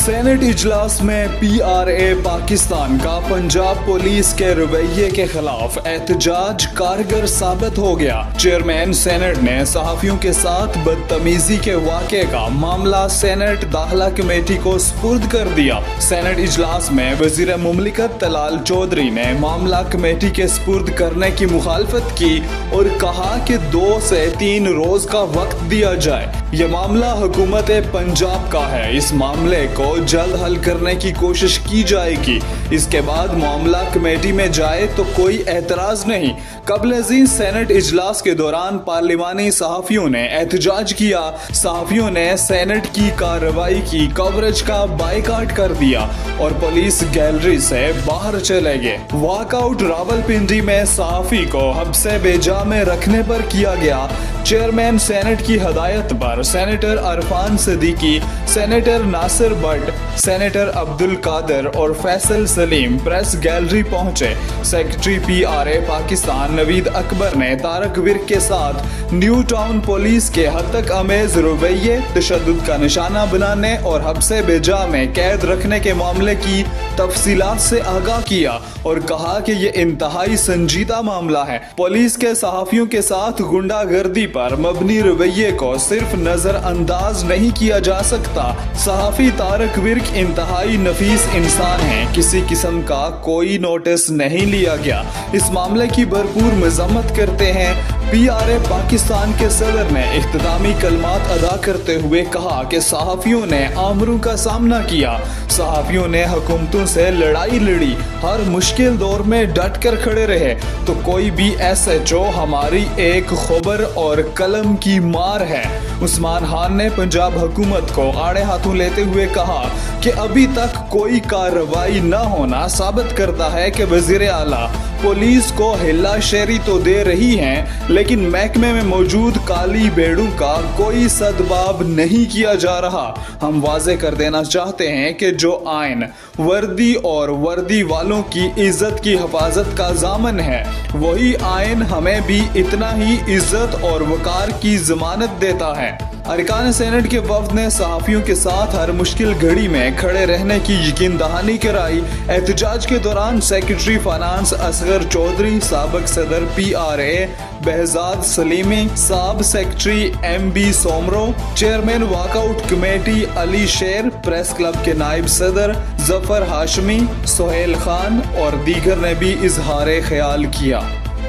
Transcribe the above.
Saint اجلاس میں پی R A Pakistan کا پنجاب پولیس کے رویے کے خلاف احتجاج کارگر ثابت ہو گیا۔ چیئرمین سینٹ نے صحافیوں کے ساتھ بدتمیزی کے واقعے کا معاملہ سینٹ داخلہ کمیٹی کو سپرد کر دیا۔ سینٹ اجلاس میں وزیر مملکت طلال چودھری نے معاملہ کمیٹی کے سپرد کرنے کی مخالفت کی اور کہا کہ 2 سے 3 روز کا وقت دیا جائے۔ یہ معاملہ حکومت پنجاب کا ہے، اس معاملے کو جلد حل کرنے کی کوشش کی جائے گی۔ اس کے بعد معاملہ کمیٹی میں جائے تو کوئی اعتراض نہیں۔ قبل ازیں سینٹ اجلاس کے دوران پارلیمانی صحافیوں نے احتجاج کیا۔ صحافیوں نے سینٹ کی کارروائی کی کوریج کا بائیکاٹ کر دیا اور پولیس گیلری سے باہر چلے گئے۔ واک آؤٹ راولپنڈی میں صحافی کو حبس بے جا میں رکھنے پر کیا گیا۔ چیئرمین سینٹ کی ہدایت پر senator Irfan Siddiqui, senator Nasir Butt, senator Abdul Qadir اور فیصل سلیم پریس گیلری پہنچے۔ Secretary P R A Pakistan Naveed Akbar نے طارق ورک کے ساتھ نیو ٹاؤن پولیس کے حد تک امیز رویے، تشدد کا نشانہ بنانے اور حبس بے جا میں قید رکھنے کے معاملے کی تفصیلات سے آگاہ کیا اور کہا کہ یہ انتہائی سنجیدہ معاملہ ہے۔ پولیس کے صحافیوں کے ساتھ غنڈہ گردی پر مبنی رویے کو صرف نظر انداز نہیں کیا جا سکتا۔ صحافی طارق ورک انتہائی نفیس انسان ہیں، کسی قسم کا کوئی نوٹس نہیں لیا گیا۔ اس معاملے کی بھرپور مذمت کرتے ہیں۔ پی آر اے پاکستان کے صدر نے اختتامی کلمات ادا کرتے ہوئے کہا کہ صحافیوں نے آمروں کا سامنا کیا، صحافیوں نے حکومتوں سے لڑائی لڑی، ہر مشکل دور میں ڈٹ کر کھڑے رہے، تو کوئی بھی ایس ایچ او ہماری ایک خبر اور قلم کی مار ہے۔ عثمان خان نے پنجاب حکومت کو آڑے ہاتھوں لیتے ہوئے کہا کہ ابھی تک کوئی کارروائی نہ ہونا ثابت کرتا ہے کہ وزیر اعلیٰ پولیس کو ہلا شیری تو دے رہی ہیں لیکن محکمے میں موجود کالی بیڑوں کا کوئی سدباب نہیں کیا جا رہا۔ ہم واضح کر دینا چاہتے ہیں کہ جو آئین وردی اور وردی والوں کی عزت کی حفاظت کا ضامن ہے، وہی آئین ہمیں بھی اتنا ہی عزت اور وقار کی ضمانت دیتا ہے۔ ارکان سینٹ کے وفد نے صحافیوں کے ساتھ ہر مشکل گھڑی میں کھڑے رہنے کی یقین دہانی کرائی۔ احتجاج کے دوران سیکرٹری فائنانس اصغر چودھری، سابق صدر پی آر اے بہزاد سلیمی، ساب secretary M B Soomro, chairman walk out committee Ali Sher, press club کے نائب صدر ظفر ہاشمی، سہیل خان اور دیگر نے بھی اظہار خیال کیا۔